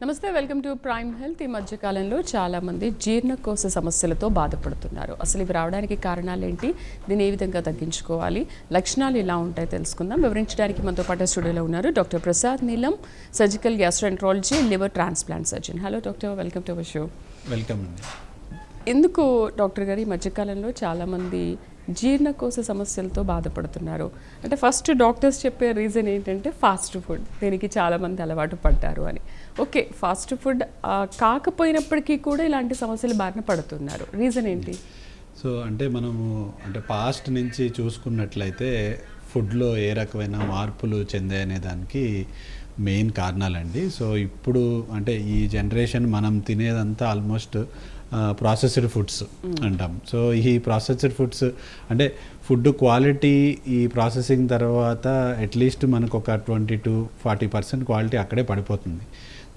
నమస్తే, welcome to prime health. ఈ మధ్యకాలంలో చాలామంది జీర్ణకోశ సమస్యలతో బాధపడుతున్నారు. అసలు ఇవి రావడానికి కారణాలు ఏంటి, దీన్ని ఏ విధంగా తగ్గించుకోవాలి, లక్షణాలు ఎలా ఉంటాయో తెలుసుకుందాం. వివరించడానికి మనతో పాటు స్టూడియోలో ఉన్నారు డాక్టర్ ప్రసాద్ నీలం, surgical gastroenterology, liver transplant surgeon. Hello doctor, welcome to our show. Welcome అండి. ఎందుకు డాక్టర్ గారు ఈ మధ్యకాలంలో చాలామంది జీర్ణకోశ సమస్యలతో బాధపడుతున్నారు అంటే ఫస్ట్ డాక్టర్స్ చెప్పే రీజన్ ఏంటంటే ఫాస్ట్ ఫుడ్, దీనికి చాలామంది అలవాటు పడ్డారు అని. ఓకే, ఫాస్ట్ ఫుడ్ కాకపోయినప్పటికీ కూడా ఇలాంటి సమస్యలు బారిన పడుతున్నారు, రీజన్ ఏంటి? సో మనము పాస్ట్ నుంచి చూసుకున్నట్లయితే ఫుడ్లో ఏ రకమైన మార్పులు చెందాయనే దానికి మెయిన్ కారణాలండి. సో ఇప్పుడు ఈ జనరేషన్ మనం తినేదంతా ఆల్మోస్ట్ ప్రాసెస్డ్ ఫుడ్స్ అంటాం. సో ఈ ప్రాసెస్డ్ ఫుడ్స్ ఫుడ్ క్వాలిటీ ఈ ప్రాసెసింగ్ తర్వాత అట్లీస్ట్ మనకు ఒక 20-40% క్వాలిటీ అక్కడే పడిపోతుంది.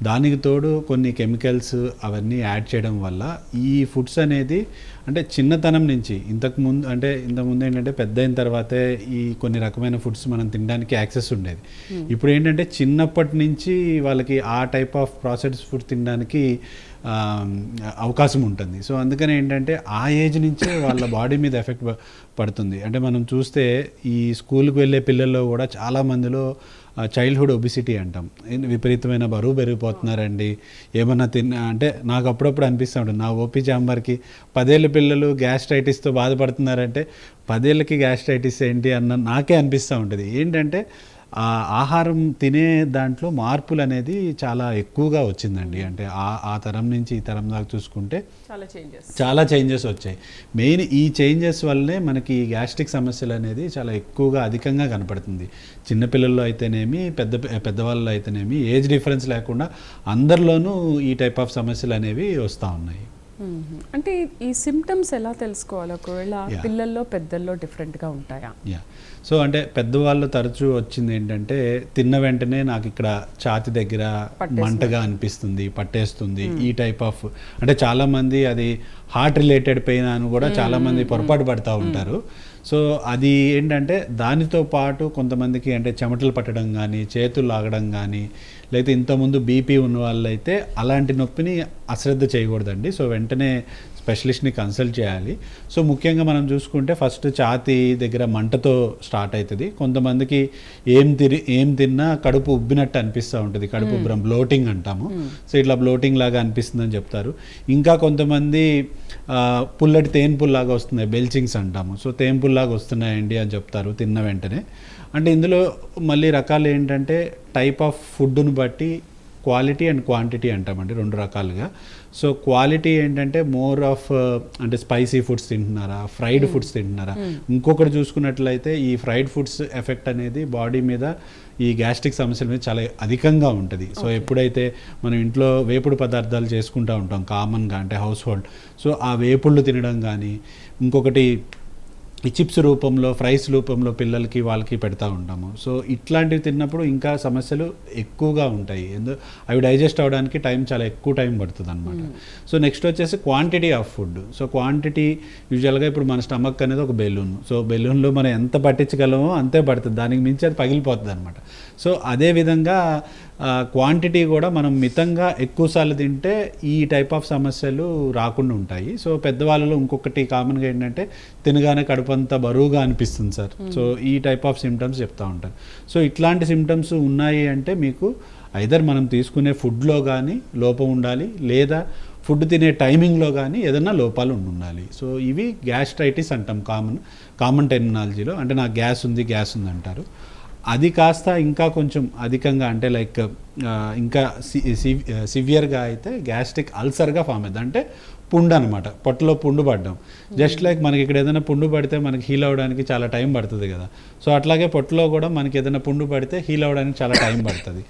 దానికి తోడు కొన్ని కెమికల్స్ అవన్నీ యాడ్ చేయడం వల్ల ఈ ఫుడ్స్ అనేది చిన్నతనం నుంచి ఇంతకుముందు ఏంటంటే పెద్ద అయిన తర్వాతే ఈ కొన్ని రకమైన ఫుడ్స్ మనం తినడానికి యాక్సెస్ ఉండేది. ఇప్పుడు ఏంటంటే చిన్నప్పటి నుంచి వాళ్ళకి ఆ టైప్ ఆఫ్ ప్రాసెస్డ్ ఫుడ్ తినడానికి అవకాశం ఉంటుంది. సో అందుకని ఏంటంటే ఆ ఏజ్ నుంచే వాళ్ళ బాడీ మీద ఎఫెక్ట్ పడుతుంది. మనం చూస్తే ఈ స్కూల్కి వెళ్ళే పిల్లల్లో కూడా చాలామందిలో చైల్డ్హుడ్ ఒబిసిటీ అంటాం, విపరీతమైన బరువు పెరిగిపోతున్నారండి. ఏమన్నా నాకు అప్పుడప్పుడు అనిపిస్తూ ఉంటుంది, నా ఓపీ చాంబర్కి 10 ఏళ్ళ పిల్లలు గ్యాస్ట్రైటిస్తో బాధపడుతున్నారంటే 10 ఏళ్ళకి గ్యాస్ట్రైటిస్ ఏంటి అన్న నాకే అనిపిస్తూ ఉంటుంది. ఏంటంటే ఆహారం తినే దాంట్లో మార్పులు అనేది చాలా ఎక్కువగా వచ్చిందండి. ఆ తరం నుంచి ఈ తరం దాకా చూసుకుంటే చాలా చేంజెస్ వచ్చాయి. మెయిన్ ఈ చేంజెస్ వల్లనే మనకి ఈ గ్యాస్ట్రిక్ సమస్యలు అనేది చాలా ఎక్కువగా అధికంగా కనపడుతుంది. చిన్నపిల్లల్లో అయితేనేమి పెద్దవాళ్ళు అయితేనేమి ఏజ్ డిఫరెన్స్ లేకుండా అందరిలోనూ ఈ టైప్ ఆఫ్ సమస్యలు అనేవి వస్తూ ఉన్నాయి. అంటే ఈ సిమ్టమ్స్ ఎలా తెలుసుకోవాలి, ఒకవేళ పిల్లల్లో పెద్దల్లో డిఫరెంట్గా ఉంటాయా? సో పెద్దవాళ్ళు తరచూ వచ్చింది ఏంటంటే తిన్న వెంటనే నాకు ఇక్కడ ఛాతి దగ్గర మంటగా అనిపిస్తుంది, పట్టేస్తుంది. ఈ టైప్ ఆఫ్ చాలామంది అది హార్ట్ రిలేటెడ్ పెయిన్ అని కూడా చాలామంది పొరపాటు పడుతూ ఉంటారు. సో అది ఏంటంటే దానితో పాటు కొంతమందికి చెమటలు పట్టడం కానీ, చేతులు లాగడం కానీ, లేకపోతే ఇంతకుముందు బీపీ ఉన్న వాళ్ళైతే అలాంటి నొప్పిని అశ్రద్ధ చేయకూడదండి. సో వెంటనే స్పెషలిస్ట్ని కన్సల్ట్ చేయాలి. సో ముఖ్యంగా మనం చూసుకుంటే ఫస్ట్ ఛాతీ దగ్గర మంటతో స్టార్ట్ అవుతుంది. కొంతమందికి ఏం తిన్నా కడుపు ఉబ్బినట్టు అనిపిస్తూ ఉంటుంది, కడుపు ఉబ్బరం, బ్లోటింగ్ అంటాము. సో ఇట్లా బ్లోటింగ్ లాగా అనిపిస్తుందని చెప్తారు. ఇంకా కొంతమంది పుల్లటి తేన్పుల్లాగా వస్తున్నాయి, బెల్చింగ్స్ అంటాము. సో తేన్పుల్లాగా వస్తున్నాయండి అని చెప్తారు తిన్న వెంటనే. ఇందులో మళ్ళీ రకాలు ఏంటంటే టైప్ ఆఫ్ ఫుడ్ను బట్టి క్వాలిటీ అండ్ క్వాంటిటీ అంటామండి, 2 రకాలుగా. సో క్వాలిటీ ఏంటంటే మోర్ ఆఫ్ స్పైసీ ఫుడ్స్ తింటున్నారా, ఫ్రైడ్ ఫుడ్స్ తింటున్నారా. ఇంకొకటి చూసుకున్నట్లయితే ఈ ఫ్రైడ్ ఫుడ్స్ ఎఫెక్ట్ అనేది బాడీ మీద ఈ గ్యాస్ట్రిక్ సమస్యల మీద చాలా అధికంగా ఉంటుంది. సో ఎప్పుడైతే మనం ఇంట్లో వేపుడు పదార్థాలు చేసుకుంటూ ఉంటాం కామన్గా, హౌస్ హోల్డ్, సో ఆ వేపుళ్ళు తినడం కానీ, ఇంకొకటి ఈ చిప్స్ రూపంలో, ఫ్రైస్ రూపంలో పిల్లలకి వాళ్ళకి పెడతా ఉంటాము. సో ఇట్లాంటివి తిన్నప్పుడు ఇంకా సమస్యలు ఎక్కువగా ఉంటాయి. అవి డైజెస్ట్ అవ్వడానికి చాలా ఎక్కువ టైం పడుతుంది అనమాట. సో నెక్స్ట్ వచ్చేసి quantity of food. So quantity యూజువల్గా ఇప్పుడు మన స్టమక్ అనేది ఒక బెలూన్. సో బెలూన్లో మనం ఎంత పట్టించగలమో అంతే పడుతుంది, దానికి మించి అది పగిలిపోతుంది అనమాట. సో అదేవిధంగా క్వాంటిటీ కూడా మనం మితంగా ఎక్కువసార్లు తింటే ఈ టైప్ ఆఫ్ సమస్యలు రాకుండా ఉంటాయి. సో పెద్దవాళ్ళలో ఇంకొకటి కామన్గా ఏంటంటే తినగానే కడుపంతా బరువుగా అనిపిస్తుంది సార్. సో ఈ టైప్ ఆఫ్ సిమ్టమ్స్ చెప్తూ ఉంటారు. సో ఇట్లాంటి సిమ్టమ్స్ ఉన్నాయి అంటే మీకు ఐదర్ మనం తీసుకునే ఫుడ్లో కానీ లోపం ఉండాలి, లేదా ఫుడ్ తినే టైమింగ్లో కానీ ఏదైనా లోపాలు ఉండాలి. సో ఇవి గ్యాస్ట్రైటిస్ అంటాం కామన్ టెర్మినాలజీలో. నాకు గ్యాస్ ఉంది అంటారు. అది కాస్త ఇంకా కొంచెం అధికంగా ఇంకా సివియర్గా అయితే గ్యాస్ట్రిక్ అల్సర్గా ఫామ్ అవుతుంది. పుండు అనమాట, పొట్టలో పుండు పడ్డం. జస్ట్ లైక్ మనకి ఇక్కడ ఏదైనా పుండు పడితే మనకి హీల్ అవ్వడానికి చాలా టైం పడుతుంది కదా. సో అట్లాగే పొట్టలో కూడా మనకి ఏదైనా పుండు పడితే హీల్ అవ్వడానికి చాలా టైం పడుతుంది.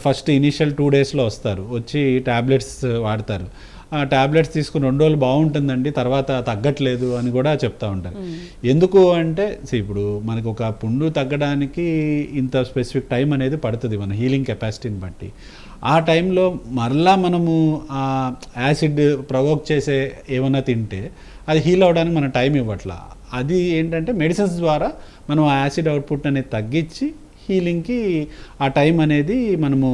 ఫస్ట్ ఇనీషియల్ 2 డేస్లో వస్తారు, వచ్చి ట్యాబ్లెట్స్ వాడతారు. ఆ ట్యాబ్లెట్స్ తీసుకుని 2 రోజులు బాగుంటుందండి, తర్వాత తగ్గట్లేదు అని కూడా చెప్తూ ఉంటారు. ఎందుకు అంటే ఇప్పుడు మనకు ఒక పుండు తగ్గడానికి ఇంత స్పెసిఫిక్ టైం అనేది పడుతుంది మన హీలింగ్ కెపాసిటీని బట్టి. ఆ టైంలో మరలా మనము యాసిడ్ ప్రొవోక్ చేసే ఏమైనా తింటే అది హీల్ అవ్వడానికి మనం టైం ఇవ్వట్లా. అది ఏంటంటే మెడిసిన్స్ ద్వారా మనం ఆ యాసిడ్ అవుట్పుట్ అనేది తగ్గించి హీలింగ్కి ఆ టైం అనేది మనము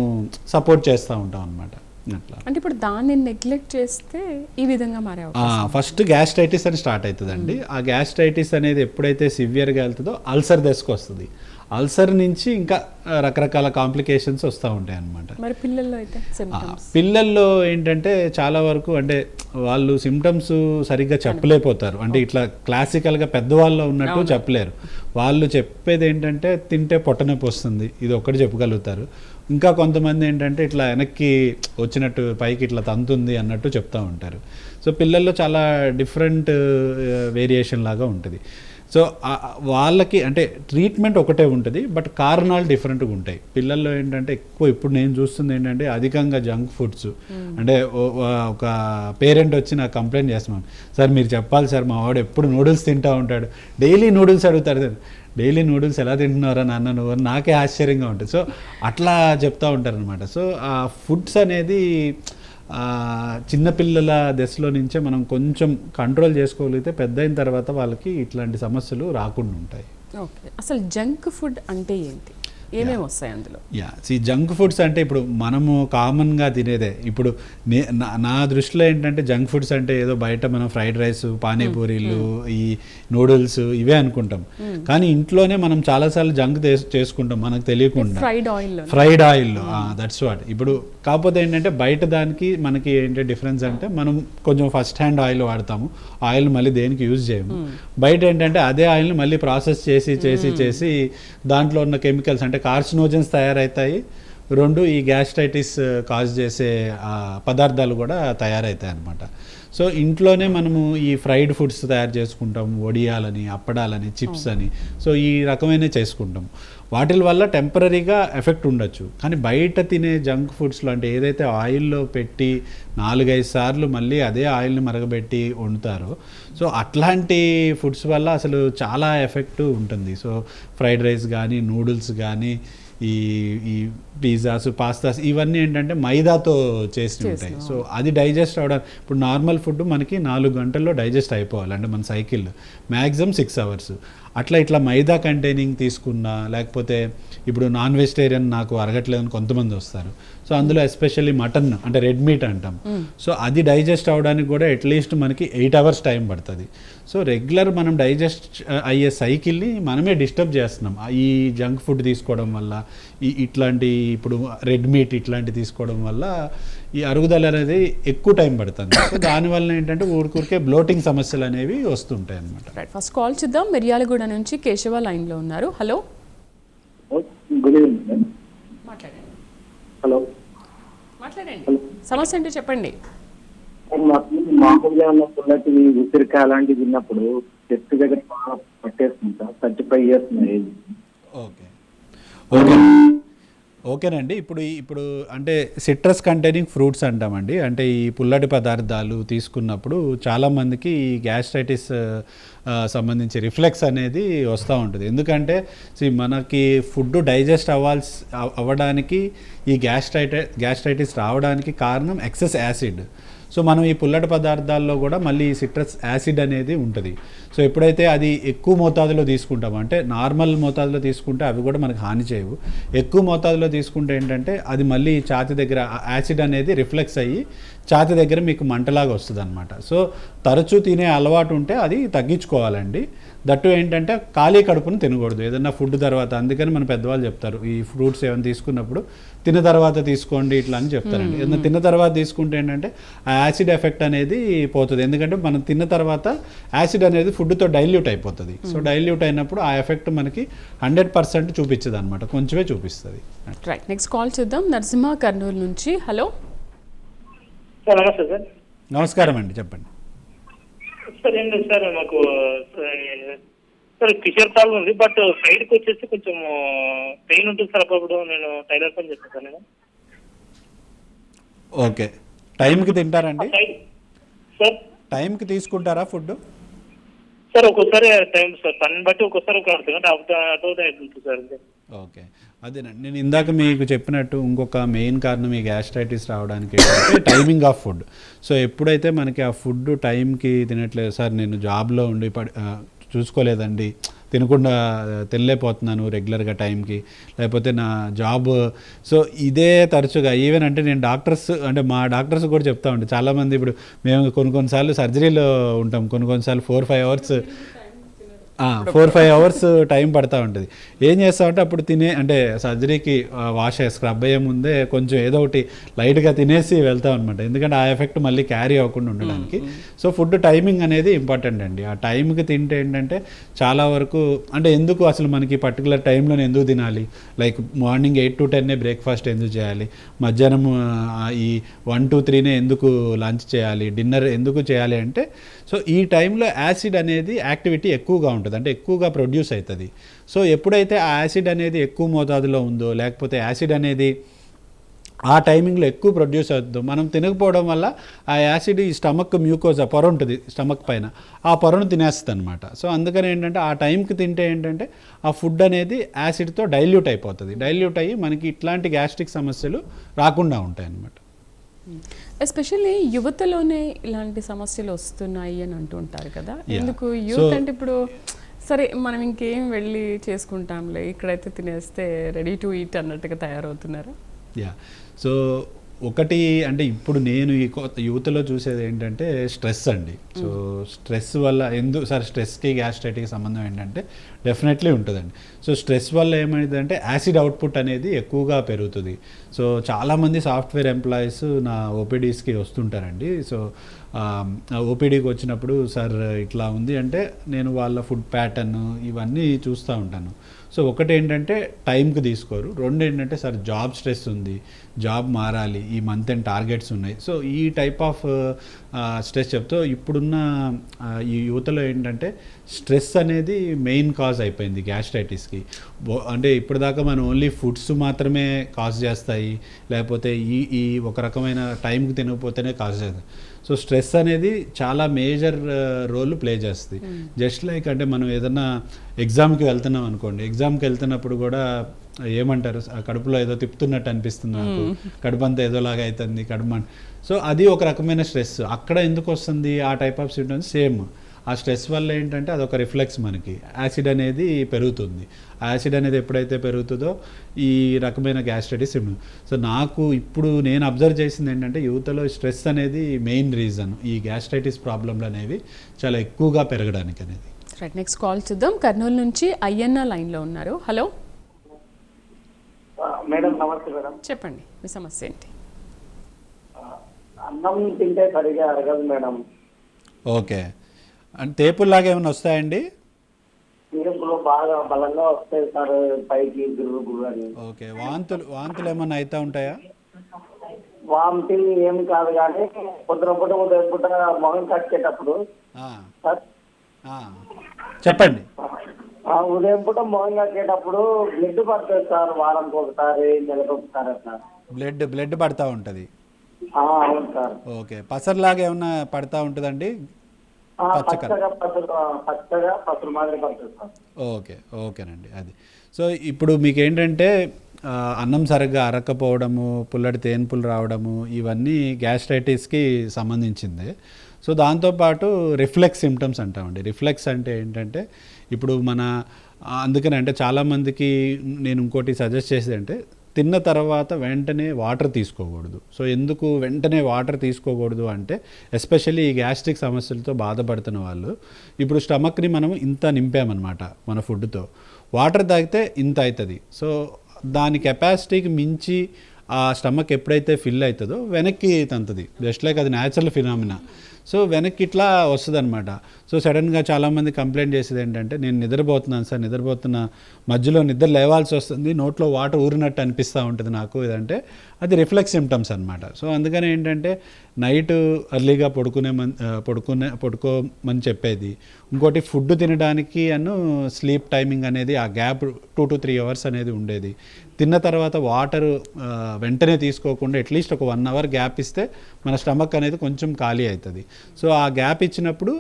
సపోర్ట్ చేస్తూ ఉంటాం అనమాట. అట్లా అంటే ఇప్పుడు దాన్ని నెగ్లెక్ట్ చేస్తే ఈ విధంగా మారే అవకాశం. ఫస్ట్ గ్యాస్ట్రైటిస్ అని స్టార్ట్ అవుతుందండి. ఆ గ్యాస్ట్రైటిస్ అనేది ఎప్పుడైతే సివియర్గా వెళ్తుందో అల్సర్ దశకు వస్తుంది. అల్సర్ నుంచి ఇంకా రకరకాల కాంప్లికేషన్స్ వస్తూ ఉంటాయి అన్నమాట. మరి పిల్లల్లో అయితే symptoms? పిల్లల్లో ఏంటంటే చాలా వరకు అంటే వాళ్ళు సిమ్టమ్స్ సరిగ్గా చెప్పలేకపోతారు. అంటే ఇట్లా క్లాసికల్గా పెద్దవాళ్ళు ఉన్నట్టు చెప్పలేరు. వాళ్ళు చెప్పేది ఏంటంటే తింటే పొట్ట నొప్పి వస్తుంది, ఇది ఒక్కటి చెప్పగలుగుతారు. ఇంకా కొంతమంది ఏంటంటే ఇట్లా వెనక్కి వచ్చినట్టు పైకి ఇట్లా తంతుంది అన్నట్టు చెప్తూ ఉంటారు. సో పిల్లల్లో చాలా డిఫరెంట్ వేరియేషన్ లాగా ఉంటుంది. సో వాళ్ళకి అంటే ట్రీట్మెంట్ ఒకటే ఉంటుంది, బట్ కారణాలు డిఫరెంట్గా ఉంటాయి. పిల్లల్లో ఏంటంటే ఎక్కువ ఇప్పుడు నేను చూస్తుంది ఏంటంటే అధికంగా జంక్ ఫుడ్స్. అంటే ఒక పేరెంట్ వచ్చి నాకు కంప్లైంట్ చేస్తున్నాను, సార్ మీరు చెప్పాలి సార్, మా వాడు ఎప్పుడు నూడిల్స్ తింటూ ఉంటాడు, డైలీ నూడిల్స్ అడుగుతాడు, డైలీ నూడిల్స్ ఎలా తింటున్నారా నాన్న నువ్వు, నాకే ఆశ్చర్యంగా ఉంటుంది. సో అట్లా చెప్తూ ఉంటారనమాట. సో ఆ ఫుడ్స్ అనేది చిన్నపిల్లల దశలో నుంచే మనం కొంచెం కంట్రోల్ చేసుకోగలిగితే పెద్ద అయిన తర్వాత వాళ్ళకి ఇట్లాంటి సమస్యలు రాకుండా ఉంటాయి. ఓకే, అసలు జంక్ ఫుడ్ అంటే ఏంటి, ఏమేమి వస్తాయి అందులో? జంక్ ఫుడ్స్ అంటే ఇప్పుడు మనము కామన్గా తినేదే. ఇప్పుడు నా దృష్టిలో ఏంటంటే జంక్ ఫుడ్స్ అంటే ఏదో బయట మనం ఫ్రైడ్ రైస్, పానీపూరీలు, ఈ నూడిల్స్ ఇవే అనుకుంటాం. కానీ ఇంట్లోనే మనం చాలాసార్లు జంక్ చేసుకుంటాం మనకు తెలియకుండా, ఫ్రైడ్ ఆయిల్. That's what. ఇప్పుడు కాకపోతే ఏంటంటే బయట దానికి మనకి ఏంటంటే డిఫరెన్స్ అంటే మనం కొంచెం ఫస్ట్ హ్యాండ్ ఆయిల్ వాడతాము, ఆయిల్ మళ్ళీ దేనికి యూజ్ చేయము. బయట ఏంటంటే అదే ఆయిల్ని మళ్ళీ ప్రాసెస్ చేసి దాంట్లో ఉన్న కెమికల్స్ అంటే కార్సినోజన్స్ తయారవుతాయి. రెండు ఈ గ్యాస్ట్రైటిస్ కాజ్ చేసే పదార్థాలు కూడా తయారవుతాయి అన్నమాట. సో ఇంట్లోనే మనము ఈ ఫ్రైడ్ ఫుడ్స్ తయారు చేసుకుంటాము, వడియాలని, అప్పడాలని, చిప్స్ అని. సో ఈ రకమైన చేసుకుంటాం. వాటి వల్ల టెంపరీగా ఎఫెక్ట్ ఉండొచ్చు. కానీ బయట తినే జంక్ ఫుడ్స్లో అంటే ఏదైతే ఆయిల్లో పెట్టి 4-5 సార్లు మళ్ళీ అదే ఆయిల్ని మరగబెట్టి వండుతారో, సో అట్లాంటి ఫుడ్స్ వల్ల అసలు చాలా ఎఫెక్ట్ ఉంటుంది. సో ఫ్రైడ్ రైస్ కానీ, నూడిల్స్ కానీ, ఈ పిజ్జాస్, పాస్తాస్ ఇవన్నీ ఏంటంటే మైదాతో చేసి ఉంటాయి. సో అది డైజెస్ట్ అవ్వడానికి ఇప్పుడు నార్మల్ ఫుడ్ మనకి 4 గంటల్లో డైజెస్ట్ అయిపోవాలి. అంటే మన సైకిల్ మ్యాక్సిమం 6 అవర్స్. ఇట్లా మైదా కంటైనింగ్ తీసుకున్నా, లేకపోతే ఇప్పుడు నాన్ వెజిటేరియన్ నాకు అరగట్లేదని కొంతమంది వస్తారు. సో అందులో ఎస్పెషల్లీ మటన్ అంటే రెడ్ మీట్ అంటాం. సో అది డైజెస్ట్ అవ్వడానికి కూడా అట్లీస్ట్ మనకి 8 అవర్స్ టైం పడుతుంది. సో రెగ్యులర్ మనం డైజెస్ట్ అయ్యే సైకిల్ని మనమే డిస్టర్బ్ చేస్తున్నాం ఈ జంక్ ఫుడ్ తీసుకోవడం వల్ల. ఇట్లాంటి ఇప్పుడు రెడ్ మీట్ ఇట్లాంటి తీసుకోవడం వల్ల ఈ అరుగుదల అనేది ఎక్కువ టైం పడుతుంది. సో దానివల్ల ఏంటంటే ఊరికే బ్లోటింగ్ సమస్యలు అనేవి వస్తుంటాయి అన్నమాట. ఫస్ట్ కాల్ చూద్దాం. మిర్యాలగూడ నుంచి కేశవ లైన్లో ఉన్నారు. Hello, good evening. హలో, మాట్లాడండి. సమస్య అంటే చెప్పండి. మామూలుగా ఉన్న పుల్లటి ఉసిరికాయ అలాంటివి తిన్నప్పుడు చెట్టు దగ్గర బాగా పట్టేస్తుంటా. 35 years ఏజ్. ఓకేనండి. ఇప్పుడు అంటే సిట్రస్ కంటైనింగ్ ఫ్రూట్స్ అంటామండి. అంటే ఈ పుల్లటి పదార్థాలు తీసుకున్నప్పుడు చాలామందికి ఈ గ్యాస్ట్రైటిస్ సంబంధించి రిఫ్లెక్స్ అనేది వస్తూ ఉంటుంది. ఎందుకంటే మనకి ఫుడ్ డైజెస్ట్ అవ్వడానికి ఈ గ్యాస్ట్రైటిస్ రావడానికి కారణం ఎక్సెస్ యాసిడ్. సో మనం ఈ పుల్లటి పదార్థాల్లో కూడా మళ్ళీ సిట్రస్ యాసిడ్ అనేది ఉంటుంది. సో ఎప్పుడైతే అది ఎక్కువ మోతాదులో తీసుకుంటామో, అంటే నార్మల్ మోతాదులో తీసుకుంటే అవి కూడా మనకు హాని చేయవు. ఎక్కువ మోతాదులో తీసుకుంటే ఏంటంటే అది మళ్ళీ ఛాతీ దగ్గర యాసిడ్ అనేది రిఫ్లెక్స్ అయ్యి ఛాతీ దగ్గర మీకు మంటలాగా వస్తుంది అనమాట. సో తరచూ తినే అలవాటు ఉంటే అది తగ్గించుకోవాలండి. దట్టు ఏంటంటే ఖాళీ కడుపును తినకూడదు ఏదన్నా ఫుడ్ తర్వాత. అందుకని మన పెద్దవాళ్ళు చెప్తారు ఈ ఫ్రూట్స్ ఏమైనా తీసుకున్నప్పుడు తిన్న తర్వాత తీసుకోండి ఇట్లా అని చెప్తారండి. ఏదైనా తిన్న తర్వాత తీసుకుంటే ఏంటంటే ఆ యాసిడ్ ఎఫెక్ట్ అనేది పోతుంది. ఎందుకంటే మనం తిన్న తర్వాత యాసిడ్ అనేది ఫుడ్తో డైల్యూట్ అయిపోతుంది. సో డైల్యూట్ అయినప్పుడు ఆ ఎఫెక్ట్ మనకి 100% చూపించదు అనమాట, కొంచెమే చూపిస్తుంది. రైట్, నెక్స్ట్ కాల్ చూద్దాం. నరసింహ కర్నూలు నుంచి. హలో, నమస్తే సార్. నమస్కారం అండి, చెప్పండి. సార్ ఏం లేదు సార్, మాకు సార్ ఫిషర్ ప్రాబ్లం ఉంది, బట్ సైడ్కి వచ్చేసి కొంచెం పెయిన్ ఉంటుంది సార్. అప్పుడు నేను టైలర్ పని చేస్తాను సార్. నేను ఓకే, టైంకి తింటారండి? సార్ టైంకి తీసుకుంటారా ఫుడ్? సార్ ఒక్కోసారి టైం సార్, పని బట్టి ఒక్కోసారి ఒక అర్థం అవుతుంది సార్. ఓకే, అదేనండి. నేను ఇందాక మీకు చెప్పినట్టు ఇంకొక మెయిన్ కారణం ఈ గ్యాస్ట్రైటిస్ రావడానికి ఏంటంటే టైమింగ్ ఆఫ్ ఫుడ్. సో ఎప్పుడైతే మనకి ఆ ఫుడ్ టైంకి తినట్లేదు, సార్ నేను జాబ్లో ఉండి చూసుకోలేదండి, తినకుండా తినలేకపోతున్నాను రెగ్యులర్గా టైంకి, లేకపోతే నా జాబ్. సో ఇదే తరచుగా ఈవెన్ అంటే నేను అంటే మా డాక్టర్స్ కూడా చెప్తా ఉంటాను. చాలామంది ఇప్పుడు మేము కొన్నిసార్లు సర్జరీలో ఉంటాం, కొన్నిసార్లు 4-5 అవర్స్ 4-5 అవర్స్ టైం పడతా ఉంటుంది. ఏం చేస్తామంటే అప్పుడు అంటే సర్జరీకి స్క్రబ్ అయ్యే ముందే కొంచెం ఏదో ఒకటి లైట్గా తినేసి వెళ్తాం అనమాట, ఎందుకంటే ఆ ఎఫెక్ట్ మళ్ళీ క్యారీ అవ్వకుండా ఉండడానికి. సో ఫుడ్ టైమింగ్ అనేది ఇంపార్టెంట్ అండి. ఆ టైంకి తింటే ఏంటంటే చాలా వరకు అంటే ఎందుకు అసలు మనకి పర్టికులర్ టైంలోనే ఎందుకు తినాలి, లైక్ మార్నింగ్ 8 to 10 బ్రేక్ఫాస్ట్ ఎందుకు చేయాలి, మధ్యాహ్నం ఈ 1 to 3 ఎందుకు లంచ్ చేయాలి, డిన్నర్ ఎందుకు చేయాలి అంటే, సో ఈ టైంలో యాసిడ్ అనేది యాక్టివిటీ ఎక్కువగా ఉంటుంది, అంటే ఎక్కువగా ప్రొడ్యూస్ అవుతుంది. సో ఎప్పుడైతే ఆ యాసిడ్ అనేది ఎక్కువ మోతాదులో ఉందో, లేకపోతే యాసిడ్ అనేది ఆ టైమింగ్లో ఎక్కువ ప్రొడ్యూస్ అవుతుందో, మనం తినకపోవడం వల్ల ఆ యాసిడ్ ఈ స్టమక్ మ్యూకోజా పొర ఉంటుంది స్టమక్ పైన, ఆ పొరను తినేస్తుంది అనమాట. సో అందుకని ఏంటంటే ఆ టైంకి తింటే ఏంటంటే ఆ ఫుడ్ అనేది యాసిడ్తో డైల్యూట్ అయిపోతుంది, డైల్యూట్ అయ్యి మనకి ఇట్లాంటి గ్యాస్ట్రిక్ సమస్యలు రాకుండా ఉంటాయి అన్నమాట. ఎస్పెషల్లీ యువతలోనే ఇలాంటి సమస్యలు వస్తున్నాయి అని అంటుంటారు కదా, ఎందుకు యూత్ అంటే ఇప్పుడు సరే మనం ఇంకేం వెళ్ళి చేసుకుంటాంలే, ఇక్కడైతే తినేస్తే రెడీ టు ఈట్ అన్నట్టుగా తయారవుతున్నారా? సో ఒకటి అంటే ఇప్పుడు నేను ఈ యువతలో చూసేది ఏంటంటే స్ట్రెస్ అండి. సో స్ట్రెస్ వల్ల స్ట్రెస్కి గ్యాస్ట్రైటిక్ సంబంధం ఏంటంటే డెఫినెట్లీ ఉంటుందండి. సో స్ట్రెస్ వల్ల ఏమైందంటే యాసిడ్ అవుట్పుట్ అనేది ఎక్కువగా పెరుగుతుంది. సో చాలామంది సాఫ్ట్వేర్ ఎంప్లాయీస్ నా ఓపీడీస్కి వస్తుంటారండి. సో ఓపీడీకి వచ్చినప్పుడు సార్ ఇట్లా ఉంది అంటే నేను వాళ్ళ ఫుడ్ ప్యాటర్న్ ఇవన్నీ చూస్తూ ఉంటాను. సో ఒకటి ఏంటంటే టైంకి తీసుకోరు, రెండు ఏంటంటే సార్ జాబ్ స్ట్రెస్ ఉంది, జాబ్ మారాలి, ఈ మంత్ ఎండ్ టార్గెట్స్ ఉన్నాయి. సో ఈ టైప్ ఆఫ్ స్ట్రెస్ చెప్తూ ఇప్పుడున్న ఈ యువతలో ఏంటంటే స్ట్రెస్ అనేది మెయిన్ కాజ్ అయిపోయింది గ్యాస్ట్రైటిస్కి. అంటే ఇప్పటిదాకా మనం ఓన్లీ ఫుడ్స్ మాత్రమే కాజ్ చేస్తాయి, లేకపోతే ఈ ఒక రకమైన టైంకి తినకపోతేనే కాజ్ చేస్తాయి. సో స్ట్రెస్ అనేది చాలా మేజర్ రోల్ ప్లే చేస్తుంది. జస్ట్ లైక్ అంటే మనం ఏదన్నా ఎగ్జామ్కి వెళ్తున్నాం అనుకోండి, ఎగ్జామ్కి వెళ్తున్నప్పుడు కూడా ఏమంటారు కడుపులో ఏదో తిప్పుతున్నట్టు అనిపిస్తుంది నాకు, కడుపు అంతా ఏదోలాగా అవుతుంది సో అది ఒక రకమైన స్ట్రెస్. అక్కడ ఎందుకు వస్తుంది ఆ టైప్ ఆఫ్ సిమ్టమ్స్? సేమ్ ఆ స్ట్రెస్ వల్ల ఏంటంటే అదొక రిఫ్లెక్స్, మనకి యాసిడ్ అనేది పెరుగుతుంది. ఆ యాసిడ్ అనేది ఎప్పుడైతే పెరుగుతుందో ఈ రకమైన గ్యాస్ట్రైటిస్ సిమ్టమ్. సో నాకు ఇప్పుడు నేను అబ్జర్వ్ చేసింది ఏంటంటే యువతలో స్ట్రెస్ అనేది మెయిన్ రీజన్ ఈ గ్యాస్ట్రైటిస్ ప్రాబ్లంలు అనేవి చాలా ఎక్కువగా పెరగడానికి అనేది. రైట్, నెక్స్ట్ కాల్ చూద్దాం. కర్నూలు నుంచి అయ్యన్న లైన్లో ఉన్నారు. హలో మేడం, నమస్తే మేడం. చెప్పండి, మీ సమస్య ఏంటి? అన్నం తింటే సరిగా అరగదు మేడం. ఓకే, అంటే తేపుల్లాగా ఏమైనా వస్తాయండి? తేపులు బాగా బలంగా వస్తాయి సార్, పైకి గుర్రు అని. ఓకే, వాంతులు ఏమన్నా అవుతా ఉంటాయా? వామిటింగ్ ఏమి కాదు, కానీ పొద్దున పూట మొహం కట్టేటప్పుడు చెప్పండి. ఉదయం పూట మొహం కట్టేటప్పుడు బ్లడ్ పడుతుంది సార్, వారానికి ఒకసారి, నెలకు ఒకసారి అట్లా బ్లడ్ పడతా ఉంటుంది. అవును సార్. ఓకే, పసరులాగా ఏమన్నా పడతా ఉంటుందండి? పచ్చగా పసురు మాదిరి పడుతుంది సార్. ఓకేనండి. అది సో ఇప్పుడు మీకు ఏంటంటే అన్నం సరిగ్గా అరక్కపోవడము, పుల్లటి తేన్పులు రావడము, ఇవన్నీ గ్యాస్ట్రైటిస్కి సంబంధించింది. సో దాంతోపాటు రిఫ్లెక్స్ సిమ్టమ్స్ అంటామండి. రిఫ్లెక్స్ అంటే ఏంటంటే ఇప్పుడు అందుకని అంటే చాలామందికి నేను ఇంకోటి సజెస్ట్ చేసేది అంటే తిన్న తర్వాత వెంటనే వాటర్ తీసుకోకూడదు. సో ఎందుకు వెంటనే వాటర్ తీసుకోకూడదు అంటే ఎస్పెషల్లీ ఈ గ్యాస్ట్రిక్ సమస్యలతో బాధపడుతున్న వాళ్ళు ఇప్పుడు స్టమక్ని మనం ఇంత నింపామన్నమాట మన ఫుడ్తో, వాటర్ తాగితే ఇంత అవుతుంది. సో దాని కెపాసిటీకి మించి ఆ స్టమక్ ఎప్పుడైతే ఫిల్ అవుతుందో వెనక్కి తంతుంది, జస్ట్ లైక్ అది న్యాచురల్ ఫినామినా. సో వెనక్కి ఇట్లా వస్తుంది అనమాట. సో సడన్గా చాలామంది కంప్లైంట్ చేసేది ఏంటంటే నేను నిద్రపోతున్నాను సార్, నిద్రపోతున్న మధ్యలో నిద్ర లేవాల్సి వస్తుంది, నోట్లో వాటర్ ఊరినట్టు అనిపిస్తూ ఉంటుంది నాకు, ఇదంటే అది రిఫ్లెక్స్ సిమ్టమ్స్ అనమాట. సో అందుకని ఏంటంటే నైట్ ఎర్లీగా పడుకోమని చెప్పేది. ఇంకోటి ఫుడ్ తినడానికి స్లీప్ టైమింగ్ అనేది ఆ గ్యాప్ 2 to 3 అవర్స్ అనేది ఉండేది. తిన్న తర్వాత వాటర్ వెంటనే తీసుకోకుండా అట్లీస్ట్ ఒక 1 hour గ్యాప్ ఇస్తే మన స్టమక్ అనేది కొంచెం ఖాళీ అవుతుంది. సో ఆ గ్యాప్ ఇచ్చినప్పుడు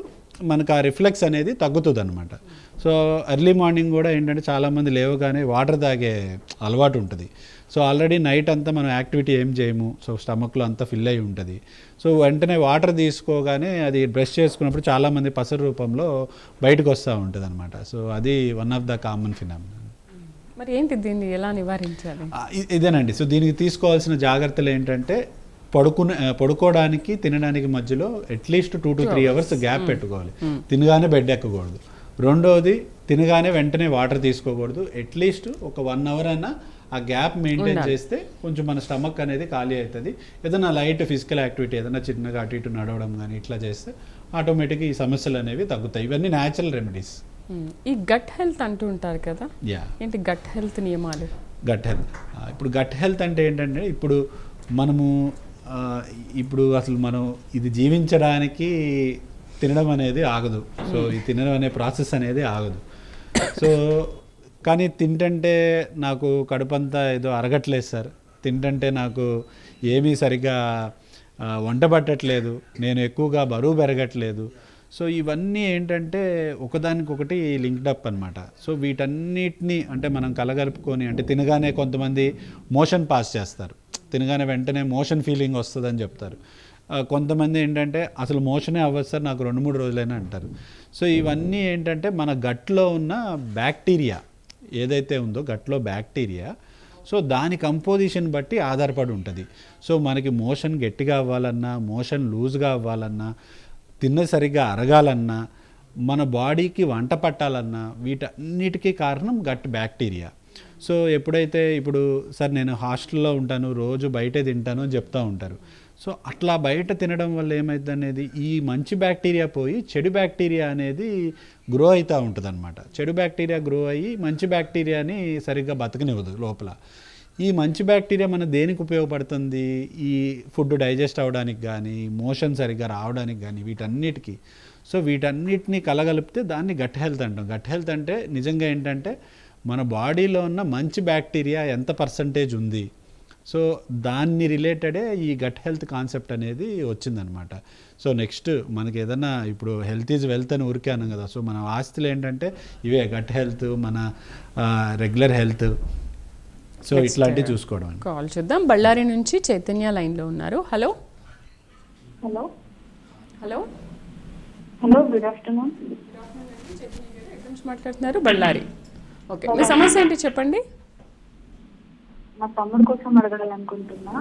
మనకు ఆ రిఫ్లెక్స్ అనేది తగ్గుతుంది అనమాట. సో ఎర్లీ మార్నింగ్ కూడా ఏంటంటే చాలామంది లేవగానే వాటర్ తాగే అలవాటు ఉంటుంది. సో ఆల్రెడీ నైట్ అంతా మనం యాక్టివిటీ ఏం చేయము, సో స్టమక్లో అంతా ఫిల్ అయి ఉంటుంది. సో వెంటనే వాటర్ తీసుకోగానే అది బ్రష్ చేసుకున్నప్పుడు చాలామంది పసరు రూపంలో బయటకు వస్తూ ఉంటుంది అనమాట. సో అది one of the common phenomena. మరి ఏంటి దీన్ని ఎలా నివారించాలి? ఇదేనండి. సో దీనికి తీసుకోవాల్సిన జాగ్రత్తలు ఏంటంటే పడుకోవడానికి తినడానికి మధ్యలో అట్లీస్ట్ 2 to 3 అవర్స్ గ్యాప్ పెట్టుకోవాలి. తినగానే బెడ్ ఎక్కకూడదు. రెండోది, తినగానే వెంటనే వాటర్ తీసుకోకూడదు. అట్లీస్ట్ ఒక 1 అవర్ అన్నా ఆ గ్యాప్ మెయింటైన్ చేస్తే కొంచెం మన స్టమక్ అనేది ఖాళీ అవుతుంది. ఏదైనా లైట్ ఫిజికల్ యాక్టివిటీ ఏదైనా చిన్నగా అటు ఇటు నడవడం కానీ ఇట్లా చేస్తే ఆటోమేటిక్గా ఈ సమస్యలు అనేవి తగ్గుతాయి. ఇవన్నీ న్యాచురల్ రెమెడీస్. ఈ గట్ హెల్త్ అంటూ ఉంటారు కదా, ఏంటి గట్ హెల్త్ నియమాలు? గట్ హెల్త్, ఇప్పుడు గట్ హెల్త్ అంటే ఏంటంటే ఇప్పుడు మనము ఇప్పుడు అసలు మనం ఇది జీవించడానికి తినడం అనేది ఆగదు. సో ఈ తినడం అనే ప్రాసెస్ అనేది ఆగదు. సో కానీ తింటంటే నాకు కడుపంతా ఏదో అరగట్లేదు సార్, తింటంటే నాకు ఏమీ సరిగ్గా వంట పట్టట్లేదు, నేను ఎక్కువగా బరువు పెరగట్లేదు. సో ఇవన్నీ ఏంటంటే ఒకదానికొకటి లింక్డ్ అప్ అనమాట. సో వీటన్నిటిని అంటే మనం కలగలుపుకొని, అంటే తినగానే కొంతమంది మోషన్ పాస్ చేస్తారు, తినగానే వెంటనే మోషన్ ఫీలింగ్ వస్తుందని చెప్తారు. కొంతమంది ఏంటంటే అసలు మోషనే అవ్వదు సార్, నాకు 2-3 రోజులైనా అంటారు. సో ఇవన్నీ ఏంటంటే మన గట్లో ఉన్న బ్యాక్టీరియా ఏదైతే ఉందో గట్లో బ్యాక్టీరియా, సో దాని కంపోజిషన్ బట్టి ఆధారపడి ఉంటుంది. సో మనకి మోషన్ గట్టిగా అవ్వాలన్నా, మోషన్ లూజ్గా అవ్వాలన్నా, తిన్న సరిగ్గా అరగాలన్నా, మన బాడీకి వంట పట్టాలన్నా వీటన్నిటికీ కారణం గట్ బ్యాక్టీరియా. సో ఎప్పుడైతే ఇప్పుడు సార్ నేను హాస్టల్లో ఉంటాను, రోజు బయటే తింటాను అని చెప్తూ ఉంటారు. సో అట్లా బయట తినడం వల్ల ఏమైంది అనేది ఈ మంచి బ్యాక్టీరియా పోయి చెడు బ్యాక్టీరియా అనేది గ్రో అవుతూ ఉంటుంది అనమాట. చెడు బ్యాక్టీరియా గ్రో అయ్యి మంచి బ్యాక్టీరియాని సరిగ్గా బతకనివ్వదు లోపల. ఈ మంచి బ్యాక్టీరియా మన దేనికి ఉపయోగపడుతుంది? ఈ ఫుడ్ డైజెస్ట్ అవ్వడానికి కానీ, మోషన్ సరిగ్గా రావడానికి కానీ, వీటన్నిటికీ. సో వీటన్నిటిని కలగలిపితే దాన్ని గట్ హెల్త్ అంటాం. గట్ హెల్త్ అంటే నిజంగా ఏంటంటే మన బాడీలో ఉన్న మంచి బ్యాక్టీరియా ఎంత పర్సంటేజ్ ఉంది, సో దాన్ని రిలేటెడే ఈ గట్ హెల్త్ కాన్సెప్ట్ అనేది వచ్చిందనమాట. సో నెక్స్ట్ మనకి ఏదైనా ఇప్పుడు హెల్త్ ఈజ్ వెల్త్ అని ఊరికే అన్నాం కదా, సో మన ఆస్తులు ఏంటంటే ఇవే గట్ హెల్త్, మన రెగ్యులర్ హెల్త్. సో ఇట్లాంటివి చూసుకోవడం. కాల్ చూద్దాం. బళ్ళారి నుంచి చైతన్య లైన్లో ఉన్నారు. Hello hello hello hello good afternoon. ఎక్కడి నుంచి మాట్లాడుతున్నారు? బళ్ళారి. ఓకే, మీ సమస్య ఏంటి చెప్పండి. మా తమ్ముడు కోసం అడగాలనుకుంటున్నా.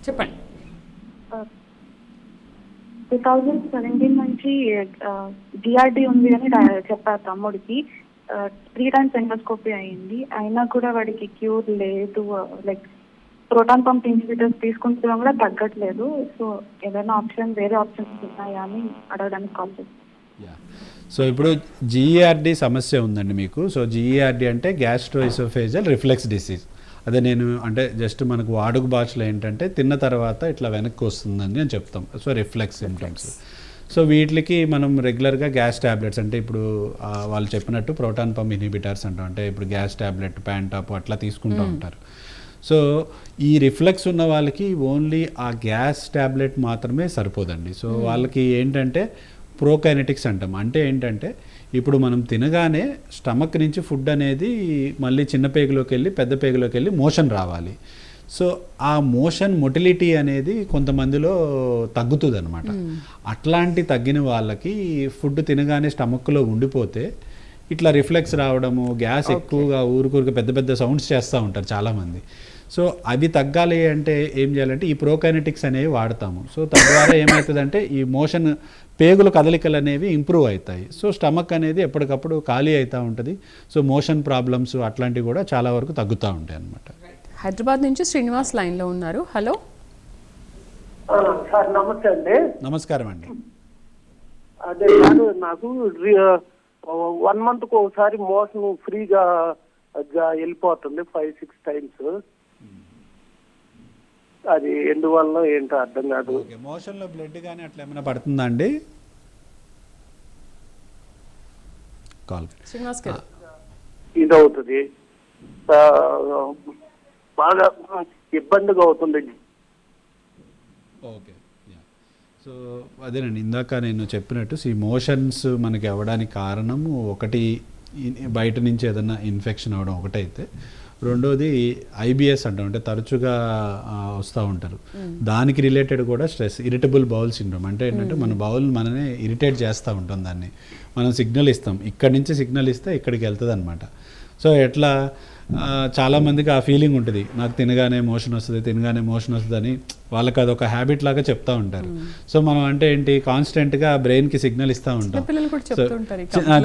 చెప్పండి. 2017 నుంచి డిఆర్డి ఉంది అని చెప్పారు తమ్ముడికి. 3 times ఎండోస్కోపీ అయింది, అయినా కూడా వాడికి క్యూర్ లేదు. లైక్ ప్రోటాన్ పంప్ ఇన్హిబిటర్స్ తీసుకుంటున్నా కూడా తగ్గట్లేదు. సో ఏదైనా ఆప్షన్, వేరే ఆప్షన్స్ ఉన్నాయా అని అడగడానికి కాల్ చేస్తాను. సో ఇప్పుడు జీఈఆర్డి సమస్య ఉందండి మీకు. సో జీఈఆర్డి అంటే గ్యాస్ట్రోఇసోఫేజియల్ రిఫ్లెక్స్ డిసీజ్. అదే నేను అంటే జస్ట్ మనకు వాడుక భాషలో ఏంటంటే తిన్న తర్వాత ఇట్లా వెనక్కి వస్తుందని నేను చెప్తాం. So reflex symptoms. సో వీటికి మనం రెగ్యులర్గా గ్యాస్ ట్యాబ్లెట్స్, అంటే ఇప్పుడు వాళ్ళు చెప్పినట్టు ప్రోటాన్ పంప్ ఇన్హిబిటర్స్ అంటాం, అంటే ఇప్పుడు గ్యాస్ ట్యాబ్లెట్, ప్యాంటాప్ అట్లా తీసుకుంటూ ఉంటారు. సో ఈ రిఫ్లెక్స్ ఉన్న వాళ్ళకి ఓన్లీ ఆ గ్యాస్ ట్యాబ్లెట్ మాత్రమే సరిపోదండి. సో వాళ్ళకి ఏంటంటే ప్రోకైనెటిక్స్ అంటాం. అంటే ఏంటంటే ఇప్పుడు మనం తినగానే స్టమక్ నుంచి ఫుడ్ అనేది మళ్ళీ చిన్న పేగులోకి వెళ్ళి పెద్ద పేగులోకి వెళ్ళి మోషన్ రావాలి. సో ఆ మోషన్ మొటిలిటీ అనేది కొంతమందిలో తగ్గుతుంది అనమాట. అట్లాంటి తగ్గిన వాళ్ళకి ఫుడ్ తినగానే స్టమక్లో ఉండిపోతే ఇట్లా రిఫ్లెక్స్ రావడము, గ్యాస్ ఎక్కువగా ఊరుకూరుకు పెద్ద పెద్ద సౌండ్స్ చేస్తూ ఉంటారు చాలామంది. సో అవి తగ్గాలి అంటే ఏం చేయాలంటే ఈ ప్రోకైనెటిక్స్ అనేవి వాడతాము. సో తద్వారా ఏమవుతుందంటే ఈ మోషన్ పేగుల కదలికలు అనేవి ఇంప్రూవ్ అవుతాయి. సో స్టమక్ అనేది ఎప్పటికప్పుడు ఖాళీ అవుతూ ఉంటుంది. సో మోషన్ ప్రాబ్లమ్స్ అట్లాంటివి కూడా చాలా వరకు తగ్గుతూ ఉంటాయి అన్నమాట. హైదరాబాద్ నుంచి శ్రీనివాస్ లైన్లో ఉన్నారు. హలో సార్ నమస్తే అండి. నమస్కారం అండి. అదే నాకు 1 monthకు ఒకసారి మోషన్ ఫ్రీగా వెళ్ళిపోతుంది 5-6 times. అది ఎందువల్ల ఏంటో అర్థం కాదు. మోషన్లో బ్లడ్ కానీ అట్లా ఏమైనా పడుతుందా అండి? శ్రీనివాస్ గారు, ఇది అవుతుంది, బాగా ఇబ్బందిగా అవుతుంది. ఓకే, సో అదేనండి ఇందాక నేను చెప్పినట్టు ఈ మోషన్స్ మనకి అవ్వడానికి కారణము ఒకటి బయట నుంచి ఏదైనా ఇన్ఫెక్షన్ అవ్వడం ఒకటైతే, రెండోది ఐబిఎస్ అంటాం, అంటే తరచుగా వస్తూ ఉంటారు. దానికి రిలేటెడ్ కూడా స్ట్రెస్, ఇరిటబుల్ బౌల్ సిండ్రోమ్. అంటే ఏంటంటే మన బౌల్ మననే ఇరిటేట్ చేస్తూ ఉంటుంది. దాన్ని మనం సిగ్నల్ ఇస్తాం, ఇక్కడి నుంచి సిగ్నల్ ఇస్తే ఇక్కడికి వెళ్తుంది అనమాట. సో ఎట్లా చాలామందికి ఆ ఫీలింగ్ ఉంటుంది, నాకు తినగానే మోషన్ వస్తుంది అని వాళ్ళకి అదొక హ్యాబిట్ లాగా చెప్తా ఉంటారు. సో మనం అంటే ఏంటి, కాన్స్టెంట్గా బ్రెయిన్కి సిగ్నల్ ఇస్తూ ఉంటాం.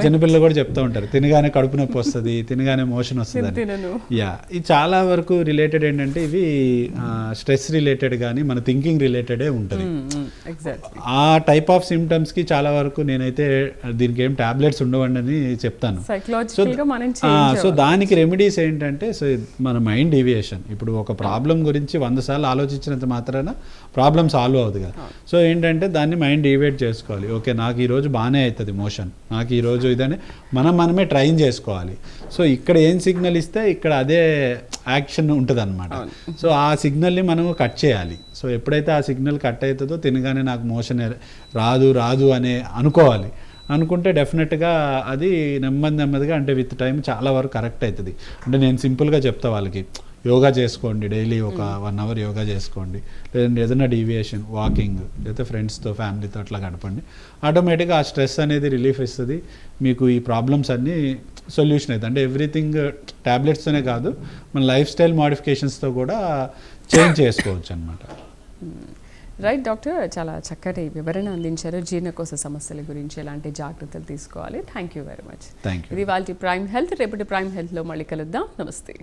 చిన్నపిల్లలు కూడా చెప్తూ ఉంటారు, తినగానే కడుపు నొప్పి వస్తుంది, తినగానే మోషన్ వస్తుంది అని. యా, ఇది చాలా వరకు రిలేటెడ్ ఏంటంటే ఇవి స్ట్రెస్ రిలేటెడ్ కానీ మన థింకింగ్ రిలేటెడే ఉంటుంది. ఆ టైప్ ఆఫ్ సిమ్టమ్స్కి చాలా వరకు నేనైతే దీనికి ఏం టాబ్లెట్స్ ఉండవండి అని చెప్తాను. సో దానికి రెమెడీస్ ఏంటంటే, సో మన మైండ్ డీవియేషన్. ఇప్పుడు ఒక ప్రాబ్లం గురించి 100 సార్లు ఆలోచించినంత మాత్రం ప్రాబ్లం సాల్వ్ అవుతుంది కదా. సో ఏంటంటే దాన్ని మైండ్ డివైడ్ చేసుకోవాలి. ఓకే, నాకు ఈరోజు బాగానే అవుతుంది మోషన్, నాకు ఈరోజు ఇదని మనమే ట్రైన్ చేసుకోవాలి. సో ఇక్కడ ఏం సిగ్నల్ ఇస్తే ఇక్కడ అదే యాక్షన్ ఉంటుంది అనమాట. సో ఆ సిగ్నల్ని మనం కట్ చేయాలి. సో ఎప్పుడైతే ఆ సిగ్నల్ కట్ అవుతుందో తినగానే నాకు మోషన్ రాదు అనే అనుకుంటే డెఫినెట్గా అది నెమ్మదిగా, అంటే విత్ టైం చాలా వరకు కరెక్ట్ అవుతుంది. అంటే నేను సింపుల్గా చెప్తా వాళ్ళకి, యోగా చేసుకోండి, డైలీ ఒక 1 అవర్ యోగా చేసుకోండి, లేదంటే ఏదైనా డీవియేషన్ వాకింగ్, లేకపోతే ఫ్రెండ్స్తో ఫ్యామిలీతో అట్లా గడపండి. ఆటోమేటిక్గా ఆ స్ట్రెస్ అనేది రిలీఫ్ ఇస్తుంది, మీకు ఈ ప్రాబ్లమ్స్ అన్నీ సొల్యూషన్ అవుతుంది. అంటే ఎవ్రీథింగ్ ట్యాబ్లెట్స్తోనే కాదు, మన లైఫ్ స్టైల్ మోడిఫికేషన్స్తో కూడా చేంజ్ చేసుకోవచ్చు అనమాట. రైట్ డాక్టర్, చాలా చక్కటి వివరణ అందించారు జీర్ణకోశ సమస్యల గురించి, ఎలాంటి జాగ్రత్తలు తీసుకోవాలి. Thank you very much. Thank you. ఇది వాళ్ళ ప్రైమ్ హెల్త్. రేపటి ప్రైమ్ హెల్త్లో మళ్ళీ కలుద్దాం. నమస్తే.